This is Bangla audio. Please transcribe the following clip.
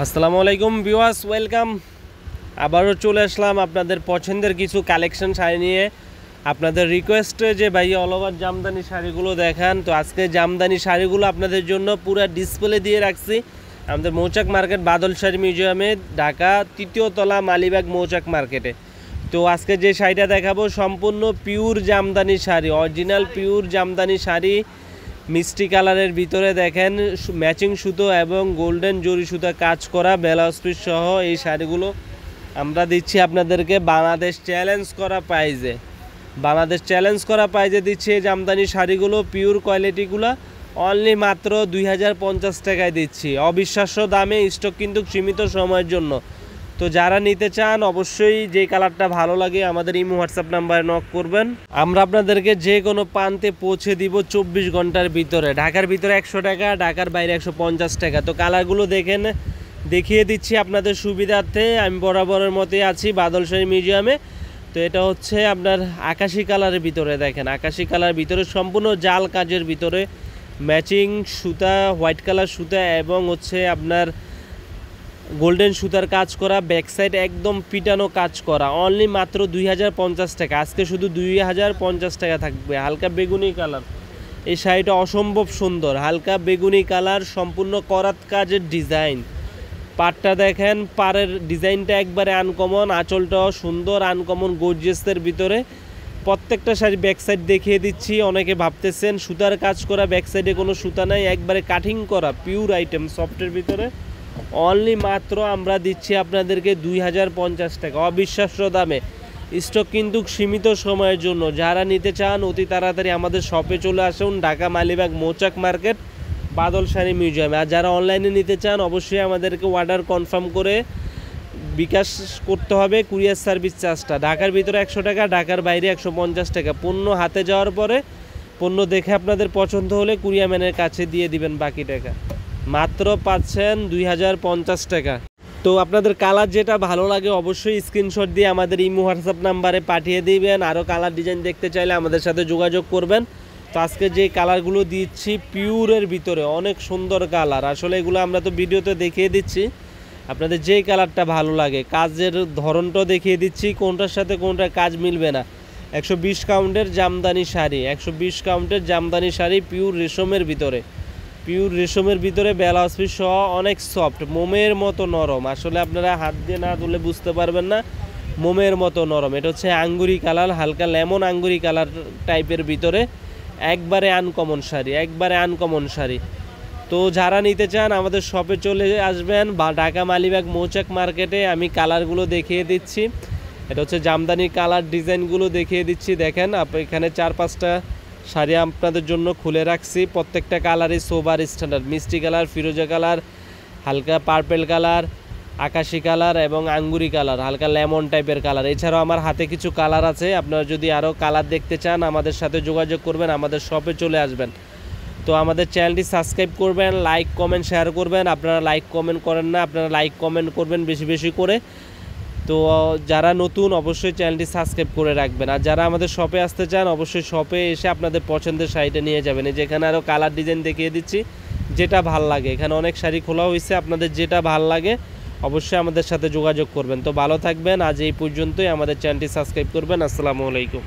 আসসালামু আলাইকুম ভিউয়ার্স, ওয়েলকাম। আবারও চলে আসলাম আপনাদের পছন্দের কিছু কালেকশন শাড়ি নিয়ে। আপনাদের রিকোয়েস্টে যে ভাই অল ওভার জামদানি শাড়িগুলো দেখান, তো আজকে জামদানি শাড়িগুলো আপনাদের জন্য পুরো ডিসপ্লে দিয়ে রাখছি আমাদের মৌচাক মার্কেট বাদল শাড়ি মিউজিয়ামে, ঢাকা ৩য় তলা মালিবাগ মৌচাক মার্কেটে। তো আজকে যে শাড়িটা দেখাবো সম্পূর্ণ pure Jamdani sari, original pure Jamdani sari, মিষ্টি কালারের ভিতরে দেখেন ম্যাচিং সুতো এবং গোল্ডেন জরি সুতা কাজ করা ব্লাউজ পিস সহ এই শাড়িগুলো আমরা দিচ্ছি আপনাদেরকে বাংলাদেশ চ্যালেঞ্জ করা প্রাইজে। বাংলাদেশ চ্যালেঞ্জ করা প্রাইজে দিচ্ছি এই জামদানি শাড়িগুলো, পিওর কোয়ালিটিগুলো অনলি মাত্র 2050 টাকায় দিচ্ছি, অবিশ্বাস্য দামে। স্টক কিন্তু সীমিত সময়ের জন্য। তো যারা নিতে চান অবশ্যই যে কালারটা ভালো লাগে আমাদের ইমো হোয়াটসঅ্যাপ নাম্বারে নক করবেন। আমরা আপনাদেরকে যে কোনো প্রান্তে পৌঁছে দিব 24 ঘন্টার ভিতরে। ঢাকার ভিতরে 100 টাকা, ঢাকার বাইরে 150 টাকা। তো কালারগুলো দেখেন, দেখিয়ে দিচ্ছি আপনাদের সুবিধার্থে। আমি বরাবরের মতোই আছি বাদল শাড়ি মিউজিয়ামে। তো এটা হচ্ছে আপনার আকাশি কালারের ভিতরে, দেখেন আকাশি কালারের ভিতরে সম্পূর্ণ জাল কাজের ভিতরে ম্যাচিং সুতা, হোয়াইট কালার সুতা এবং হচ্ছে আপনার গোল্ডেন সুতার কাজ করা, ব্যাক সাইড একদম পিটানো কাজ করা, অনলি মাত্র 2050 টাকা। আজকে শুধু 2050 টাকা থাকবে। হালকা বেগুনি কালার, এই শাড়িটা অসম্ভব সুন্দর। হালকা বেগুনি কালার, সম্পূর্ণ করাত কাজের ডিজাইন। পাটটা দেখেন, পাড়ের ডিজাইনটা একবারে আনকমন, আঁচলটাও সুন্দর আনকমন গর্জিয়াসের ভিতরে। প্রত্যেকটা শাড়ি ব্যাক সাইড দেখিয়ে দিচ্ছি। অনেকে ভাবতেছেন সুতার কাজ করা, ব্যাক সাইডে কোনো সুতা নাই, একবারে কাটিং করা পিওর আইটেম সফটের ভিতরে। অনলি মাত্র আমরা দিচ্ছি আপনাদেরকে 2050 টাকা, অবিশ্বাস্য দামে। স্টক কিন্তু সীমিত সময়ের জন্য। যারা নিতে চান অতি তাড়াতাড়ি আমাদের শপে চলে আসুন, ঢাকা মালিবাগ মৌচাক মার্কেট বাদল শাড়ি মিউজিয়ামে। আর যারা অনলাইনে নিতে চান অবশ্যই আমাদেরকে অর্ডার কনফার্ম করে বিকাশ করতে হবে। কুরিয়ার সার্ভিস চার্জটা ঢাকার ভিতরে 100 টাকা, ঢাকার বাইরে 150 টাকা। পণ্য হাতে যাওয়ার পরে পণ্য দেখে আপনাদের পছন্দ হলে কুরিয়ার ম্যানের কাছে দিয়ে দিবেন বাকি টাকা। মাত্র পাচ্ছেন 2050 টাকা। তো আপনাদের কালার যেটা ভালো লাগে অবশ্যই স্ক্রিনশট দিয়ে আমাদের ইমো হোয়াটসঅ্যাপ নাম্বারে পাঠিয়ে দিবেন। আরও কালার ডিজাইন দেখতে চাইলে আমাদের সাথে যোগাযোগ করবেন। তো আজকে যে কালারগুলো দিচ্ছি পিওরের ভিতরে অনেক সুন্দর কালার। আসলে এগুলো আমরা তো ভিডিওতে দেখিয়ে দিচ্ছি, আপনাদের যেই কালারটা ভালো লাগে। কাজের ধরনটাও দেখিয়ে দিচ্ছি, কোনটার সাথে কোনটা কাজ মিলবে না। 120 কাউন্টের জামদানি শাড়ি, 120 কাউন্টের জামদানি শাড়ি পিওর রেশমের ভিতরে, পিওর রেশমের ভিতরে ব্লাউজ পিস সহ অনেক সফট, মোমের মতো নরম। আসলে আপনারা হাত দিয়ে না তুলে বুঝতে পারবেন না, মোমের মতো নরম। এটা হচ্ছে আঙ্গুরি কালার, হালকা লেমন আঙ্গুরি কালার টাইপের ভিতরে, একবারে আনকমন শাড়ি, একবারে আনকমন শাড়ি। তো যারা নিতে চান আমাদের শপে চলে আসবেন বা ঢাকা মালিবাগ মৌচাক মার্কেটে। আমি কালারগুলো দেখিয়ে দিচ্ছি। এটা হচ্ছে জামদানির কালার ডিজাইনগুলো দেখিয়ে দিচ্ছি। দেখেন এখানে 4-5টা শাড়ি আপনাদের জন্য খুলে রাখছি। প্রত্যেকটা কালারই সোবার স্ট্যান্ডার্ড, মিষ্টি কালার, ফিরোজা কালার, হালকা পার্পেল কালার, আকাশি কালার এবং আঙ্গুরি কালার, হালকা লেমন টাইপের কালার। এছাড়াও আমার হাতে কিছু কালার আছে। আপনারা যদি আরও কালার দেখতে চান আমাদের সাথে যোগাযোগ করবেন, আমাদের শপে চলে আসবেন। তো আমাদের চ্যানেলটি সাবস্ক্রাইব করবেন, লাইক কমেন্ট শেয়ার করবেন। আপনারা লাইক কমেন্ট করেন না, আপনারা লাইক কমেন্ট করবেন বেশি বেশি করে। তো যারা নতুন অবশ্যই চ্যানেলটি সাবস্ক্রাইব করে রাখবেন। আর যারা আমাদের শপে আসতে চান অবশ্যই শপে এসে আপনাদের পছন্দের শাড়িটা নিয়ে যাবেন। এই যেখানে আরও কালার ডিজাইন দেখিয়ে দিচ্ছি, যেটা ভাল লাগে। এখানে অনেক শাড়ি খোলা হয়েছে, আপনাদের যেটা ভাল লাগে অবশ্যই আমাদের সাথে যোগাযোগ করবেন। তো ভালো থাকবেন, আজ এই পর্যন্তই। আমাদের চ্যানেলটি সাবস্ক্রাইব করবেন। আসসালামু আলাইকুম।